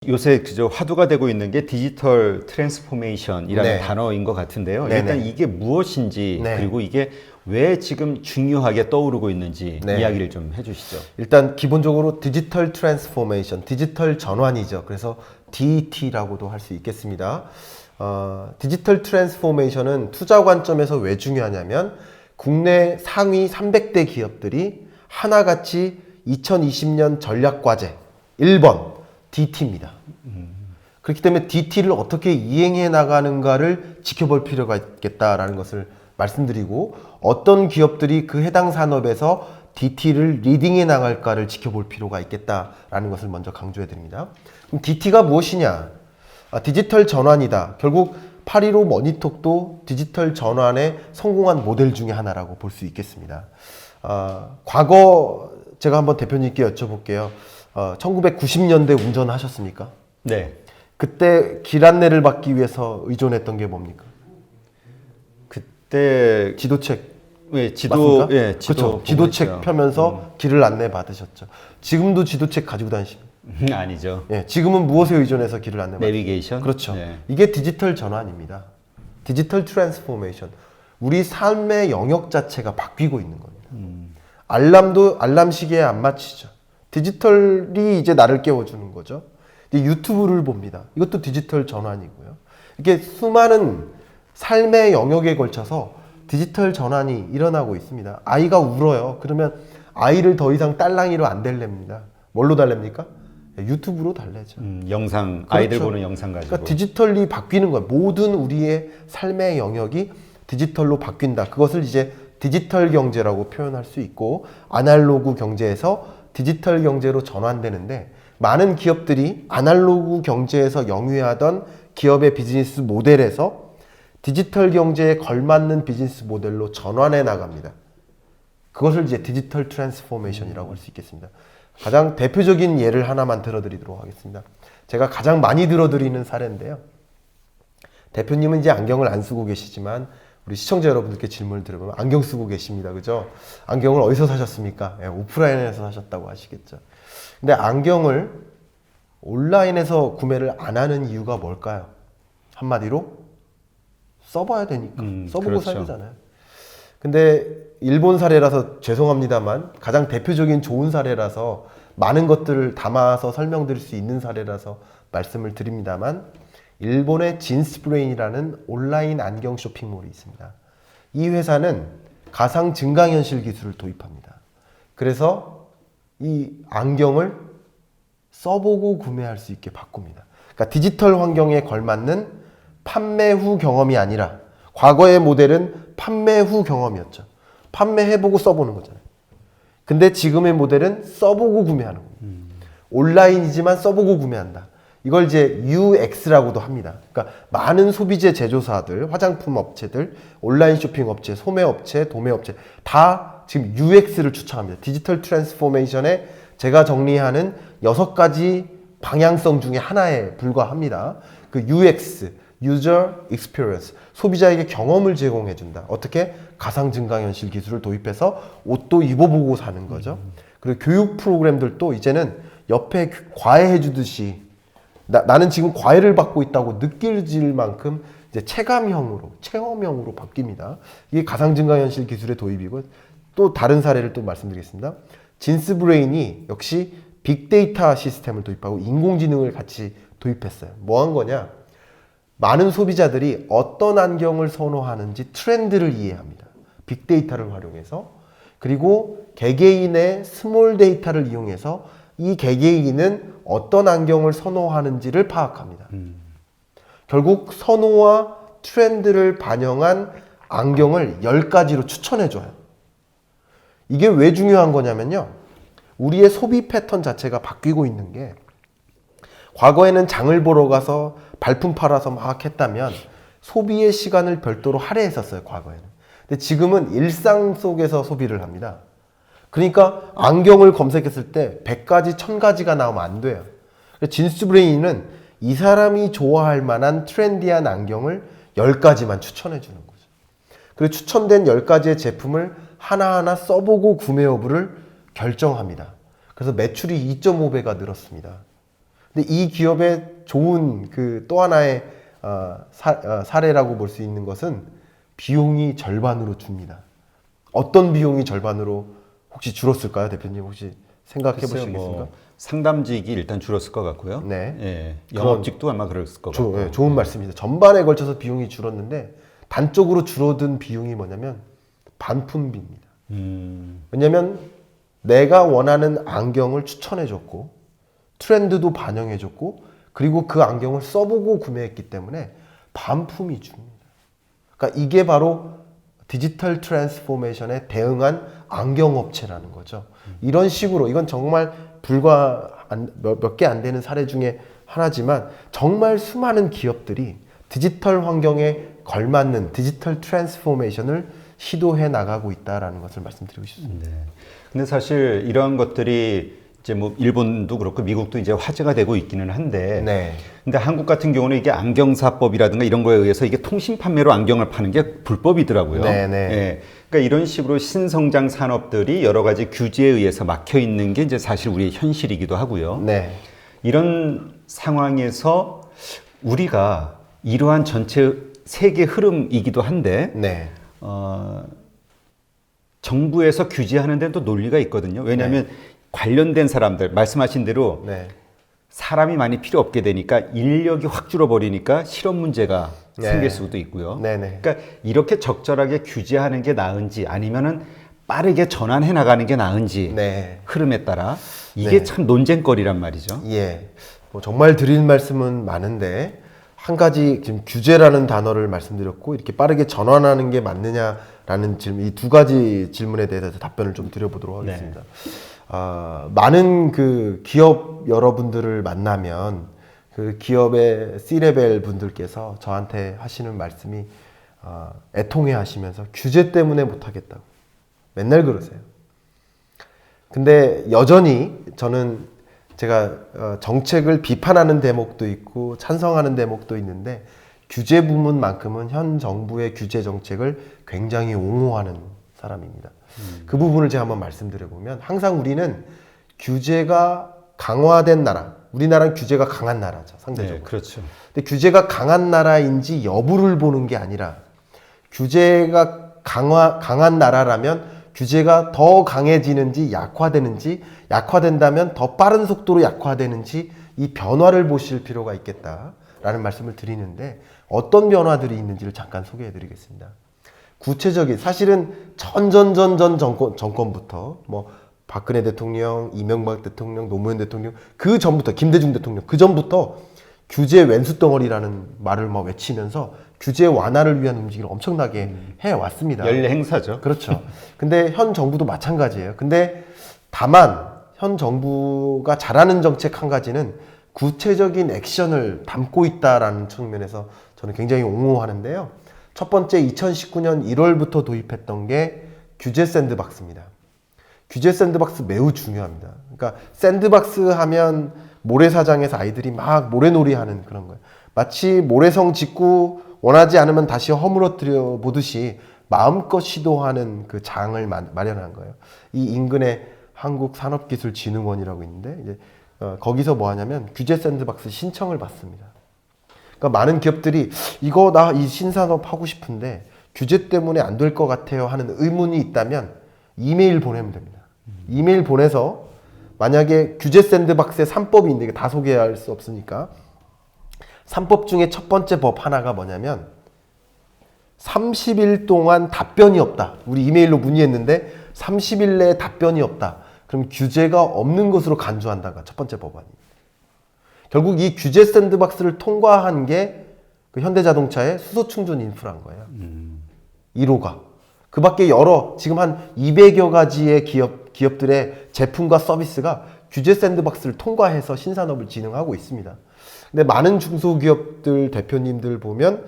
요새 그저 화두가 되고 있는 게 디지털 트랜스포메이션이라는 네. 단어인 것 같은데요. 네네. 일단 이게 무엇인지 네. 그리고 이게 왜 지금 중요하게 떠오르고 있는지 네. 이야기를 좀 해주시죠. 일단 기본적으로 디지털 트랜스포메이션, 디지털 전환이죠. 그래서 DT라고도 할 수 있겠습니다. 디지털 트랜스포메이션은 투자 관점에서 왜 중요하냐면 국내 상위 300대 기업들이 하나같이 2020년 전략과제 1번 DT입니다. 그렇기 때문에 DT를 어떻게 이행해 나가는가를 지켜볼 필요가 있겠다라는 것을 말씀드리고 어떤 기업들이 그 해당 산업에서 DT를 리딩해 나갈까를 지켜볼 필요가 있겠다라는 것을 먼저 강조해 드립니다. 그럼 DT가 무엇이냐? 디지털 전환이다. 결국 815 머니톡도 디지털 전환에 성공한 모델 중에 하나라고 볼 수 있겠습니다. 과거 제가 한번 대표님께 여쭤볼게요. 1990년대 운전하셨습니까? 네. 그때 길 안내를 받기 위해서 의존했던 게 뭡니까? 그때 지도책. 예, 지도, 맞습니까? 예, 지도 그렇죠. 보고 지도책 있죠. 펴면서 길을 안내 받으셨죠. 지금도 지도책 가지고 다니십니까? 아니죠. 예, 지금은 무엇에 의존해서 길을 안내 받으십니까? 내비게이션. 그렇죠. 네. 이게 디지털 전환입니다. 디지털 트랜스포메이션. 우리 삶의 영역 자체가 바뀌고 있는 겁니다. 알람도 알람 시계에 안 맞추죠. 디지털이 이제 나를 깨워주는 거죠. 이제 유튜브를 봅니다. 이것도 디지털 전환이고요. 이렇게 수많은 삶의 영역에 걸쳐서 디지털 전환이 일어나고 있습니다. 아이가 울어요. 그러면 아이를 더 이상 딸랑이로 안 달랩니다. 뭘로 달랩니까? 유튜브로 달래죠. 영상, 그렇죠. 아이들 보는 영상 가지고. 그러니까 디지털이 바뀌는 거예요. 모든 우리의 삶의 영역이 디지털로 바뀐다. 그것을 이제 디지털 경제라고 표현할 수 있고 아날로그 경제에서 디지털 경제로 전환되는데 많은 기업들이 아날로그 경제에서 영위하던 기업의 비즈니스 모델에서 디지털 경제에 걸맞는 비즈니스 모델로 전환해 나갑니다. 그것을 이제 디지털 트랜스포메이션이라고 할 수 있겠습니다. 가장 대표적인 예를 하나만 들어드리도록 하겠습니다. 제가 가장 많이 들어드리는 사례인데요. 대표님은 이제 안경을 안 쓰고 계시지만 우리 시청자 여러분들께 질문을 드려보면 안경 쓰고 계십니다. 그죠? 안경을 어디서 사셨습니까? 예, 오프라인에서 사셨다고 하시겠죠. 근데 안경을 온라인에서 구매를 안 하는 이유가 뭘까요? 한마디로 써봐야 되니까. 써보고 그렇죠. 사야 되잖아요. 근데 일본 사례라서 죄송합니다만 가장 대표적인 좋은 사례라서 많은 것들을 담아서 설명드릴 수 있는 사례라서 말씀을 드립니다만 일본의 진스브레인이라는 온라인 안경 쇼핑몰이 있습니다. 이 회사는 가상 증강현실 기술을 도입합니다. 그래서 이 안경을 써보고 구매할 수 있게 바꿉니다. 그러니까 디지털 환경에 걸맞는 판매 후 경험이 아니라 과거의 모델은 판매 후 경험이었죠. 판매해보고 써보는 거잖아요. 근데 지금의 모델은 써보고 구매하는 겁니다. 온라인이지만 써보고 구매한다. 이걸 이제 UX라고도 합니다. 그러니까 많은 소비재 제조사들, 화장품 업체들, 온라인 쇼핑 업체, 소매 업체, 도매 업체 다 지금 UX를 추천합니다. 디지털 트랜스포메이션에 제가 정리하는 6가지 방향성 중에 하나에 불과합니다. 그 UX, User Experience, 소비자에게 경험을 제공해 준다. 어떻게? 가상 증강현실 기술을 도입해서 옷도 입어보고 사는 거죠. 그리고 교육 프로그램들도 이제는 옆에 과외해 주듯이 나는 지금 과외를 받고 있다고 느낄 만큼 이제 체감형으로, 체험형으로 바뀝니다. 이게 가상 증강현실 기술의 도입이고 또 다른 사례를 또 말씀드리겠습니다. 진스브레인이 역시 빅데이터 시스템을 도입하고 인공지능을 같이 도입했어요. 뭐 한 거냐? 많은 소비자들이 어떤 안경을 선호하는지 트렌드를 이해합니다. 빅데이터를 활용해서. 그리고 개개인의 스몰 데이터를 이용해서 이 개개인은 어떤 안경을 선호하는지를 파악합니다. 결국 선호와 트렌드를 반영한 안경을 10가지로 추천해줘요. 이게 왜 중요한 거냐면요. 우리의 소비 패턴 자체가 바뀌고 있는 게 과거에는 장을 보러 가서 발품 팔아서 막 했다면 소비의 시간을 별도로 할애했었어요, 과거에는. 근데 지금은 일상 속에서 소비를 합니다. 그러니까 안경을 검색했을 때 100가지, 1000가지가 나오면 안 돼요. 진스브레인은 이 사람이 좋아할 만한 트렌디한 안경을 10가지만 추천해 주는 거죠. 그리고 추천된 10가지의 제품을 하나하나 써보고 구매 여부를 결정합니다. 그래서 매출이 2.5배가 늘었습니다. 근데 이 기업의 좋은 그 또 하나의 사례라고 볼 수 있는 것은 비용이 절반으로 줍니다. 어떤 비용이 절반으로 혹시 줄었을까요, 대표님? 혹시 생각해 글쎄요, 보시겠습니까? 상담직이 일단 줄었을 것 같고요. 네. 예, 영업직도 아마 그랬을 것 같고. 예, 좋은 말씀입니다. 전반에 걸쳐서 비용이 줄었는데 단적으로 줄어든 비용이 뭐냐면 반품비입니다. 왜냐면 내가 원하는 안경을 추천해줬고 트렌드도 반영해줬고 그리고 그 안경을 써보고 구매했기 때문에 반품이 줍니다. 그러니까 이게 바로 디지털 트랜스포메이션에 대응한 안경업체라는 거죠. 이런 식으로 이건 정말 불과 몇 개 안 되는 사례 중에 하나지만 정말 수많은 기업들이 디지털 환경에 걸맞는 디지털 트랜스포메이션을 시도해 나가고 있다라는 것을 말씀드리고 싶습니다. 네. 근데 사실 이러한 것들이 이제 뭐 일본도 그렇고 미국도 이제 화제가 되고 있기는 한데, 네. 근데 한국 같은 경우는 이게 안경사법이라든가 이런 거에 의해서 이게 통신 판매로 안경을 파는 게 불법이더라고요. 네네. 예. 그러니까 이런 식으로 신성장 산업들이 여러 가지 규제에 의해서 막혀 있는 게 이제 사실 우리의 현실이기도 하고요. 네. 이런 상황에서 우리가 이러한 전체 세계 흐름이기도 한데, 네. 정부에서 규제하는 데는 또 논리가 있거든요. 왜냐하면 관련된 사람들, 말씀하신 대로 네. 사람이 많이 필요 없게 되니까 인력이 확 줄어버리니까 실업 문제가 네. 생길 수도 있고요. 네네. 그러니까 이렇게 적절하게 규제하는 게 나은지 아니면은 빠르게 전환해 나가는 게 나은지 네. 흐름에 따라 이게 네. 참 논쟁거리란 말이죠. 예. 뭐 정말 드릴 말씀은 많은데 한 가지 지금 규제라는 단어를 말씀드렸고 이렇게 빠르게 전환하는 게 맞느냐라는 질문, 이 두 가지 질문에 대해서 답변을 좀 드려보도록 하겠습니다. 많은 그 기업 여러분들을 만나면 그 기업의 C-레벨 분들께서 저한테 하시는 말씀이 애통해 하시면서 규제 때문에 못하겠다고 맨날 그러세요. 근데 여전히 저는 제가 정책을 비판하는 대목도 있고 찬성하는 대목도 있는데 규제 부분만큼은 현 정부의 규제 정책을 굉장히 옹호하는 사람입니다. 그 부분을 제가 한번 말씀드려보면 항상 우리는 규제가 강화된 나라, 우리나라는 규제가 강한 나라죠, 상대적으로. 네, 그렇죠. 근데 규제가 강한 나라인지 여부를 보는 게 아니라 규제가 강한 나라라면 규제가 더 강해지는지 약화되는지 약화된다면 더 빠른 속도로 약화되는지 이 변화를 보실 필요가 있겠다라는 말씀을 드리는데 어떤 변화들이 있는지를 잠깐 소개해 드리겠습니다. 구체적인 사실은 전 정권부터 뭐 박근혜 대통령, 이명박 대통령, 노무현 대통령 그 전부터 김대중 대통령 그 전부터 규제 왼수 덩어리라는 말을 막 외치면서 규제 완화를 위한 움직임을 엄청나게 해왔습니다. 연례 행사죠. 그렇죠. 근데 현 정부도 마찬가지예요. 근데 다만 현 정부가 잘하는 정책 한 가지는 구체적인 액션을 담고 있다라는 측면에서 저는 굉장히 옹호하는데요. 첫 번째 2019년 1월부터 도입했던 게 규제 샌드박스입니다. 규제 샌드박스 매우 중요합니다. 그러니까 샌드박스 하면 모래사장에서 아이들이 막 모래놀이 하는 그런 거예요. 마치 모래성 짓고 원하지 않으면 다시 허물어뜨려 보듯이 마음껏 시도하는 그 장을 마련한 거예요. 이 인근에 한국산업기술진흥원이라고 있는데 이제 거기서 뭐 하냐면 규제 샌드박스 신청을 받습니다. 그러니까 많은 기업들이 이거 나 이 신산업 하고 싶은데 규제 때문에 안 될 것 같아요 하는 의문이 있다면 이메일 보내면 됩니다. 이메일 보내서 만약에 규제 샌드박스에 3법이 있는데 이거 다 소개할 수 없으니까 3법 중에 첫 번째 법 하나가 뭐냐면 30일 동안 답변이 없다. 우리 이메일로 문의했는데 30일 내에 답변이 없다. 그럼 규제가 없는 것으로 간주한다가 첫 번째 법안입니다. 결국 이 규제 샌드박스를 통과한 게 그 현대자동차의 수소 충전 인프라인 거예요. 1호가. 그 밖에 여러 지금 한 200여 가지의 기업들의 제품과 서비스가 규제 샌드박스를 통과해서 신산업을 진행하고 있습니다. 근데 많은 중소기업들 대표님들 보면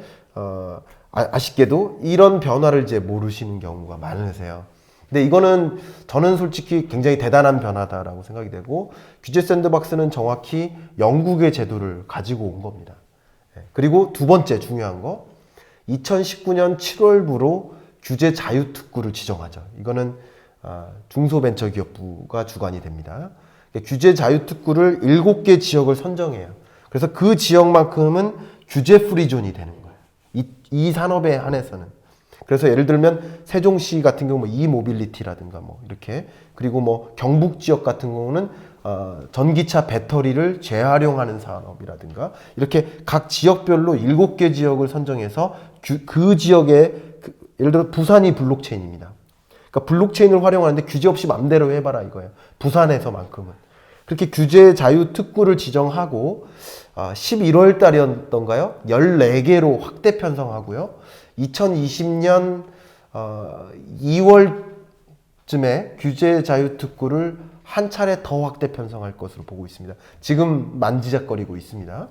아쉽게도 이런 변화를 이제 모르시는 경우가 많으세요. 근데 이거는 저는 솔직히 굉장히 대단한 변화다라고 생각이 되고 규제 샌드박스는 정확히 영국의 제도를 가지고 온 겁니다. 그리고 두 번째 중요한 거 2019년 7월부로 규제 자유특구를 지정하죠. 이거는 중소벤처기업부가 주관이 됩니다. 규제 자유특구를 7개 지역을 선정해요. 그래서 그 지역만큼은 규제 프리존이 되는 거예요. 이 산업에 한해서는. 그래서 예를 들면 세종시 같은 경우 뭐 이모빌리티라든가 뭐 이렇게, 그리고 뭐 경북 지역 같은 경우는 전기차 배터리를 재활용하는 산업이라든가, 이렇게 각 지역별로 7개 지역을 선정해서 그 지역에 예를 들어 부산이 블록체인입니다. 그러니까 블록체인을 활용하는데 규제 없이 맘대로 해봐라 이거예요. 부산에서만큼은. 그렇게 규제 자유 특구를 지정하고 11월 달이었던가요? 14개로 확대 편성하고요. 2020년 2월쯤에 규제 자유 특구를 한 차례 더 확대 편성할 것으로 보고 있습니다. 지금 만지작거리고 있습니다.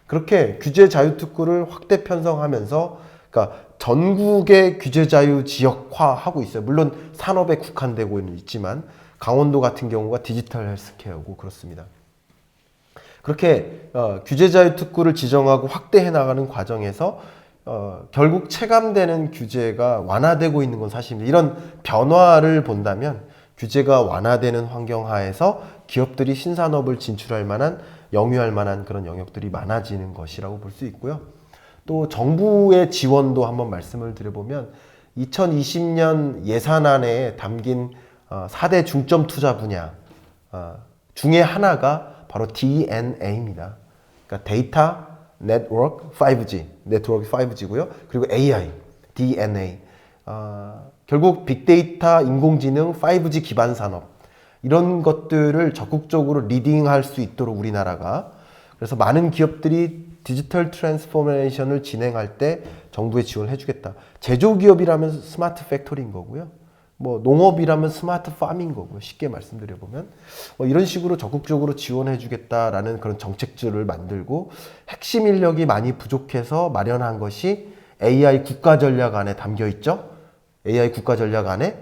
그렇게 규제 자유 특구를 확대 편성하면서, 그러니까 전국의 규제 자유 지역화하고 있어요. 물론 산업에 국한되고는 있지만 강원도 같은 경우가 디지털 헬스케어고 그렇습니다. 그렇게 규제 자유 특구를 지정하고 확대해 나가는 과정에서 결국 체감되는 규제가 완화되고 있는 건 사실입니다. 이런 변화를 본다면 규제가 완화되는 환경 하에서 기업들이 신산업을 진출할 만한, 영위할 만한 그런 영역들이 많아지는 것이라고 볼 수 있고요. 또 정부의 지원도 한번 말씀을 드려보면 2020년 예산안에 담긴 4대 중점 투자 분야 중에 하나가 바로 DNA입니다. 그러니까 데이터, 네트워크, 5G, 네트워크 5G고요. 그리고 AI, DNA. 결국 빅데이터, 인공지능, 5G 기반 산업, 이런 것들을 적극적으로 리딩할 수 있도록 우리나라가, 그래서 많은 기업들이 디지털 트랜스포메이션을 진행할 때 정부의 지원을 해주겠다. 제조기업이라면 스마트 팩토리인 거고요. 뭐 농업이라면 스마트 파밍인 거고요. 쉽게 말씀드려보면 이런 식으로 적극적으로 지원해주겠다라는 그런 정책들을 만들고, 핵심 인력이 많이 부족해서 마련한 것이 AI 국가전략안에 담겨 있죠. AI 국가전략안에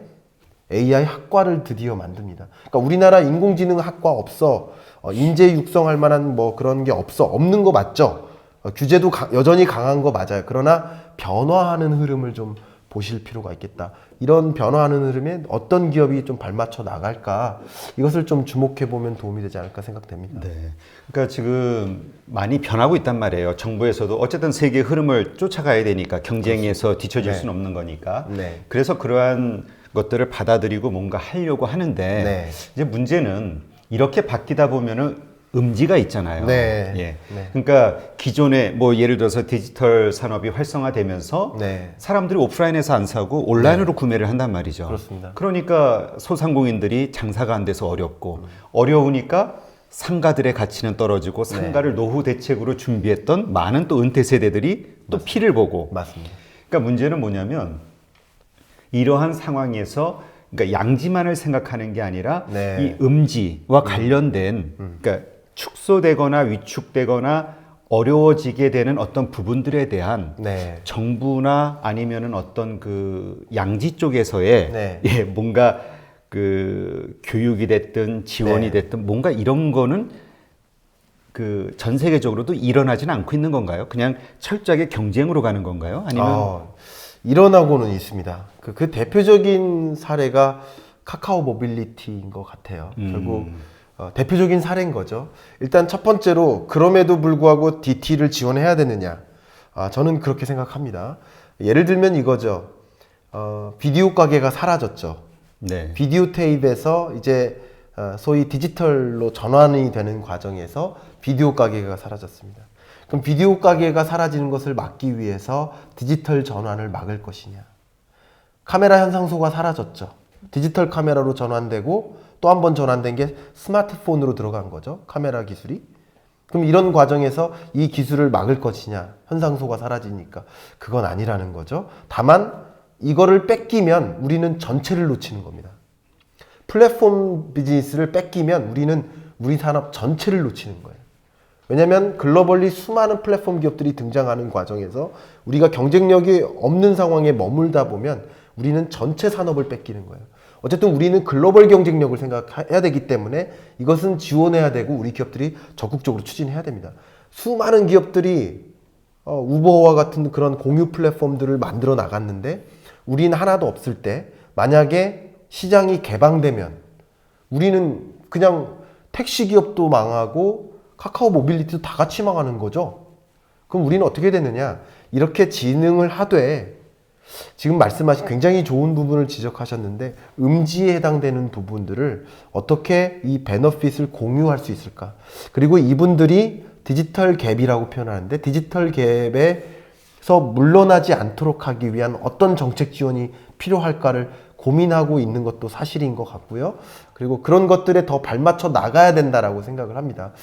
AI 학과를 드디어 만듭니다. 그러니까 우리나라 인공지능 학과 없어. 인재 육성할 만한 뭐 그런 게 없어. 없는 거 맞죠? 규제도 여전히 강한 거 맞아요. 그러나 변화하는 흐름을 좀 보실 필요가 있겠다. 이런 변화하는 흐름에 어떤 기업이 좀 발맞춰 나갈까, 이것을 좀 주목해 보면 도움이 되지 않을까 생각됩니다. 네. 그러니까 지금 많이 변하고 있단 말이에요. 정부에서도 어쨌든 세계 흐름을 쫓아가야 되니까, 경쟁에서 뒤처질 수는 없는 거니까. 네. 그래서 그러한 것들을 받아들이고 뭔가 하려고 하는데, 네. 이제 문제는 이렇게 바뀌다 보면은 음지가 있잖아요. 네. 예. 네. 그러니까 기존에 뭐 예를 들어서 디지털 산업이 활성화되면서 네. 사람들이 오프라인에서 안 사고 온라인으로 구매를 한단 말이죠. 그렇습니다. 그러니까 소상공인들이 장사가 안 돼서 어렵고, 어려우니까 상가들의 가치는 떨어지고, 상가를 노후 대책으로 준비했던 많은 또 은퇴 세대들이 또 피를 보고. 맞습니다. 그러니까 문제는 뭐냐면, 이러한 상황에서 그러니까 양지만을 생각하는 게 아니라 네. 이 음지와 관련된 그러니까 축소되거나 위축되거나 어려워지게 되는 어떤 부분들에 대한 네. 정부나 아니면은 어떤 그 양지 쪽에서의 네. 예, 뭔가 그 교육이 됐든 지원이 네. 됐든 뭔가 이런 거는 그 전 세계적으로도 일어나지는 않고 있는 건가요? 그냥 철저하게 경쟁으로 가는 건가요? 아니면 일어나고는 있습니다. 그 대표적인 사례가 카카오 모빌리티인 것 같아요. 결국 대표적인 사례인 거죠. 일단 첫 번째로, 그럼에도 불구하고 DT를 지원해야 되느냐? 저는 그렇게 생각합니다. 예를 들면 이거죠. 비디오 가게가 사라졌죠. 네. 비디오 테이프에서 이제 소위 디지털로 전환이 되는 과정에서 비디오 가게가 사라졌습니다. 그럼 비디오 가게가 사라지는 것을 막기 위해서 디지털 전환을 막을 것이냐? 카메라 현상소가 사라졌죠. 디지털 카메라로 전환되고 또 한 번 전환된 게 스마트폰으로 들어간 거죠. 카메라 기술이. 그럼 이런 과정에서 이 기술을 막을 것이냐? 현상소가 사라지니까. 그건 아니라는 거죠. 다만 이거를 뺏기면 우리는 전체를 놓치는 겁니다. 플랫폼 비즈니스를 뺏기면 우리 산업 전체를 놓치는 거예요. 왜냐하면 글로벌리 수많은 플랫폼 기업들이 등장하는 과정에서 우리가 경쟁력이 없는 상황에 머물다 보면 우리는 전체 산업을 뺏기는 거예요. 어쨌든 우리는 글로벌 경쟁력을 생각해야 되기 때문에 이것은 지원해야 되고 우리 기업들이 적극적으로 추진해야 됩니다. 수많은 기업들이 우버와 같은 그런 공유 플랫폼들을 만들어 나갔는데 우리는 하나도 없을 때, 만약에 시장이 개방되면 우리는 그냥 택시 기업도 망하고 카카오 모빌리티도 다 같이 망하는 거죠. 그럼 우리는 어떻게 되느냐? 이렇게 진흥을 하되 지금 말씀하신 굉장히 좋은 부분을 지적하셨는데 음지에 해당되는 부분들을 어떻게 이 베너핏을 공유할 수 있을까? 그리고 이분들이 디지털 갭이라고 표현하는데 디지털 갭에서 물러나지 않도록 하기 위한 어떤 정책 지원이 필요할까를 고민하고 있는 것도 사실인 것 같고요. 그리고 그런 것들에 더 발맞춰 나가야 된다라고 생각을 합니다.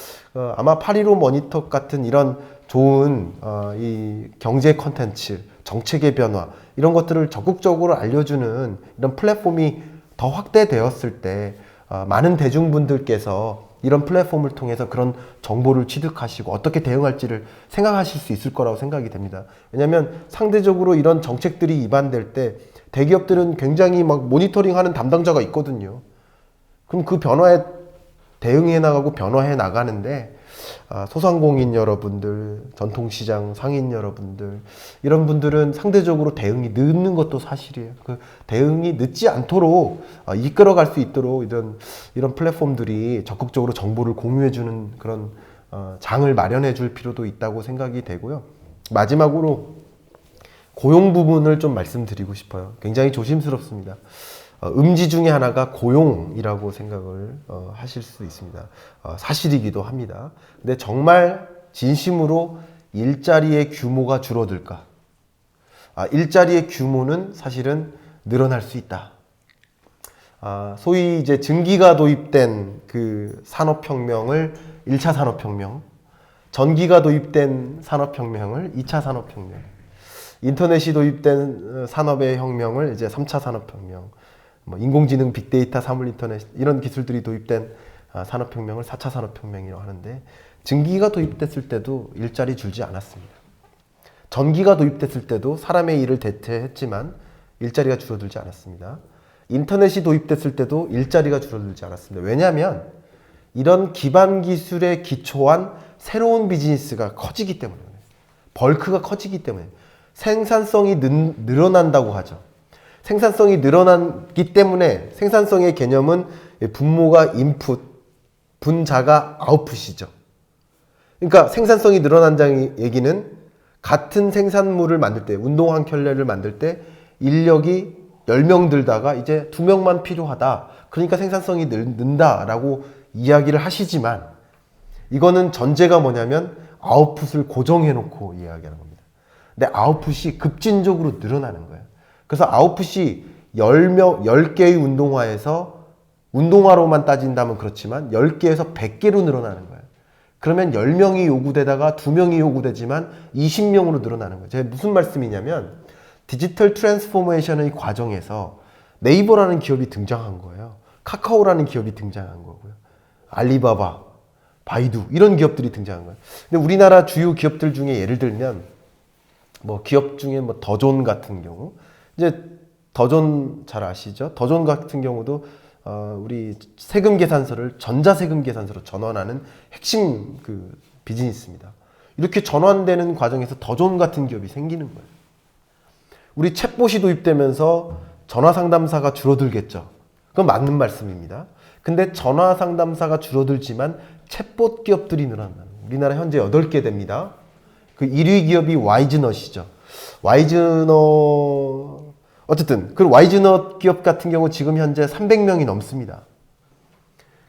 아마 815 모니터 같은 이런 좋은 이 경제 컨텐츠, 정책의 변화 이런 것들을 적극적으로 알려주는 이런 플랫폼이 더 확대되었을 때 많은 대중분들께서 이런 플랫폼을 통해서 그런 정보를 취득하시고 어떻게 대응할지를 생각하실 수 있을 거라고 생각이 됩니다. 왜냐하면 상대적으로 이런 정책들이 입안될 때 대기업들은 굉장히 막 모니터링하는 담당자가 있거든요. 그럼 그 변화에 대응해 나가고 변화해 나가는데 소상공인 여러분들, 전통시장 상인 여러분들 이런 분들은 상대적으로 대응이 늦는 것도 사실이에요. 그 대응이 늦지 않도록 이끌어갈 수 있도록 이런 플랫폼들이 적극적으로 정보를 공유해주는 그런 장을 마련해줄 필요도 있다고 생각이 되고요. 마지막으로 고용 부분을 좀 말씀드리고 싶어요. 굉장히 조심스럽습니다. 음지 중에 하나가 고용이라고 생각을 하실 수 있습니다. 사실이기도 합니다. 근데 정말 진심으로 일자리의 규모가 줄어들까? 일자리의 규모는 사실은 늘어날 수 있다. 소위 이제 증기가 도입된 그 산업혁명을 1차 산업혁명, 전기가 도입된 산업혁명을 2차 산업혁명, 인터넷이 도입된 산업의 혁명을 이제 3차 산업혁명, 뭐 인공지능, 빅데이터, 사물인터넷 이런 기술들이 도입된 산업혁명을 4차 산업혁명이라고 하는데 증기가 도입됐을 때도 일자리 줄지 않았습니다. 전기가 도입됐을 때도 사람의 일을 대체했지만 일자리가 줄어들지 않았습니다. 인터넷이 도입됐을 때도 일자리가 줄어들지 않았습니다. 왜냐하면 이런 기반 기술에 기초한 새로운 비즈니스가 커지기 때문에 벌크가 커지기 때문에 생산성이 늘어난다고 하죠. 생산성이 늘어나기 때문에 생산성의 개념은 분모가 인풋, 분자가 아웃풋이죠. 그러니까 생산성이 늘어난다는 얘기는 같은 생산물을 만들 때, 운동 한 켤레를 만들 때 인력이 10명 들다가 이제 2명만 필요하다. 그러니까 생산성이 는다라고 이야기를 하시지만 이거는 전제가 뭐냐면 아웃풋을 고정해 놓고 이야기하는 겁니다. 근데 아웃풋이 급진적으로 늘어나는 거예요. 그래서 아웃풋이 10개의 운동화에서 운동화로만 따진다면 그렇지만 10개에서 100개로 늘어나는 거예요. 그러면 10명이 요구되다가 2명이 요구되지만 20명으로 늘어나는 거예요. 제가 무슨 말씀이냐면 디지털 트랜스포메이션의 과정에서 네이버라는 기업이 등장한 거예요. 카카오라는 기업이 등장한 거고요. 알리바바, 바이두 이런 기업들이 등장한 거예요. 근데 우리나라 주요 기업들 중에 예를 들면 뭐 기업 중에 뭐 더존 같은 경우 이제 더존 잘 아시죠? 더존 같은 경우도 우리 세금 계산서를 전자세금 계산서로 전환하는 핵심 그 비즈니스입니다. 이렇게 전환되는 과정에서 더존 같은 기업이 생기는 거예요. 우리 챗봇이 도입되면서 전화 상담사가 줄어들겠죠. 그건 맞는 말씀입니다. 근데 전화 상담사가 줄어들지만 챗봇 기업들이 늘어난다. 우리나라 현재 8개 됩니다. 그 1위 기업이 와이즈넛이죠. 와이즈넛 어쨌든 그 와이즈넛 기업 같은 경우 지금 현재 300명이 넘습니다.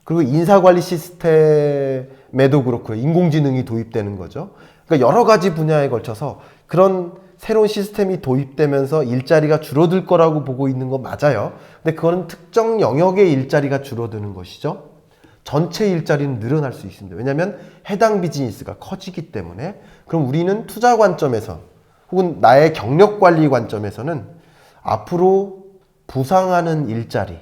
그리고 인사관리 시스템에도 그렇고요. 인공지능이 도입되는 거죠. 그러니까 여러 가지 분야에 걸쳐서 그런 새로운 시스템이 도입되면서 일자리가 줄어들 거라고 보고 있는 거 맞아요. 근데 그거는 특정 영역의 일자리가 줄어드는 것이죠. 전체 일자리는 늘어날 수 있습니다. 왜냐하면 해당 비즈니스가 커지기 때문에. 그럼 우리는 투자 관점에서 혹은 나의 경력 관리 관점에서는 앞으로 부상하는 일자리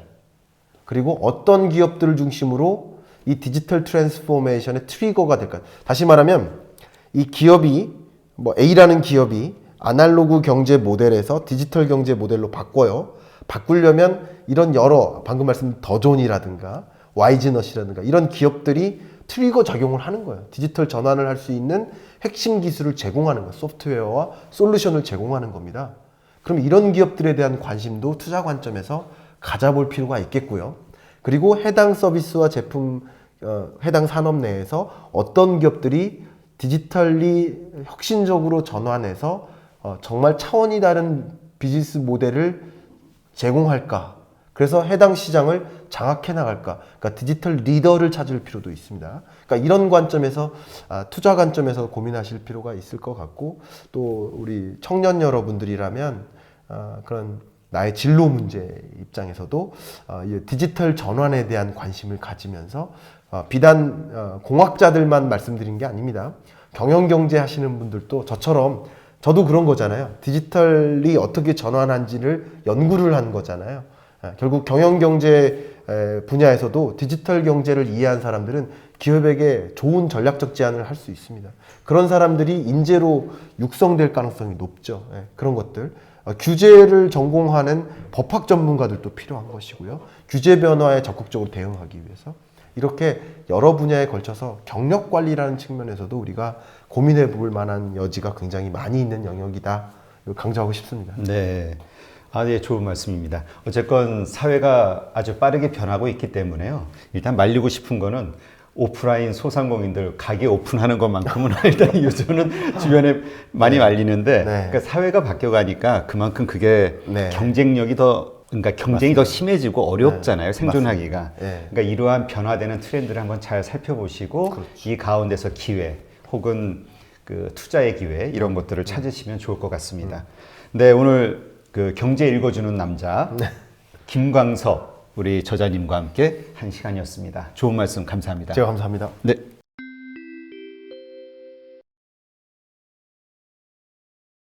그리고 어떤 기업들을 중심으로 이 디지털 트랜스포메이션의 트리거가 될까요? 다시 말하면 이 기업이 뭐 A라는 기업이 아날로그 경제 모델에서 디지털 경제 모델로 바꿔요. 바꾸려면 이런 여러 방금 말씀드린 더존이라든가 와이즈넛이라든가 이런 기업들이 트리거 작용을 하는 거예요. 디지털 전환을 할 수 있는 핵심 기술을 제공하는 거예요. 소프트웨어와 솔루션을 제공하는 겁니다. 그럼 이런 기업들에 대한 관심도 투자 관점에서 가져볼 필요가 있겠고요. 그리고 해당 서비스와 제품 해당 산업 내에서 어떤 기업들이 디지털리 혁신적으로 전환해서 정말 차원이 다른 비즈니스 모델을 제공할까? 그래서 해당 시장을 장악해 나갈까? 그러니까 디지털 리더를 찾을 필요도 있습니다. 그러니까 이런 관점에서 투자 관점에서 고민하실 필요가 있을 것 같고, 또 우리 청년 여러분들이라면 그런 나의 진로 문제 입장에서도 이 디지털 전환에 대한 관심을 가지면서 비단 공학자들만 말씀드린 게 아닙니다. 경영 경제 하시는 분들도 저처럼 저도 그런 거잖아요. 디지털이 어떻게 전환한지를 연구를 한 거잖아요. 결국 경영 경제 분야에서도 디지털 경제를 이해한 사람들은 기업에게 좋은 전략적 제안을 할 수 있습니다. 그런 사람들이 인재로 육성될 가능성이 높죠. 그런 것들. 규제를 전공하는 법학 전문가들도 필요한 것이고요. 규제 변화에 적극적으로 대응하기 위해서 이렇게 여러 분야에 걸쳐서 경력 관리라는 측면에서도 우리가 고민해 볼 만한 여지가 굉장히 많이 있는 영역이다. 강조하고 싶습니다. 네. 네, 좋은 말씀입니다. 어쨌건 사회가 아주 빠르게 변하고 있기 때문에요. 일단 말리고 싶은 거는 오프라인 소상공인들 가게 오픈하는 것만큼은 일단 요즘은 주변에 많이 말리는데, 그러니까 사회가 바뀌어가니까 그만큼 그게 경쟁력이 그러니까 경쟁이 더 심해지고 어렵잖아요. 생존하기가. 그러니까 이러한 변화되는 트렌드를 한번 잘 살펴보시고 이 가운데서 기회 혹은 그 투자의 기회 이런 것들을 찾으시면 좋을 것 같습니다. 네, 오늘 그 경제 읽어주는 남자 김광석 우리 저자님과 함께 한 시간이었습니다. 좋은 말씀 감사합니다. 제가 감사합니다. 네.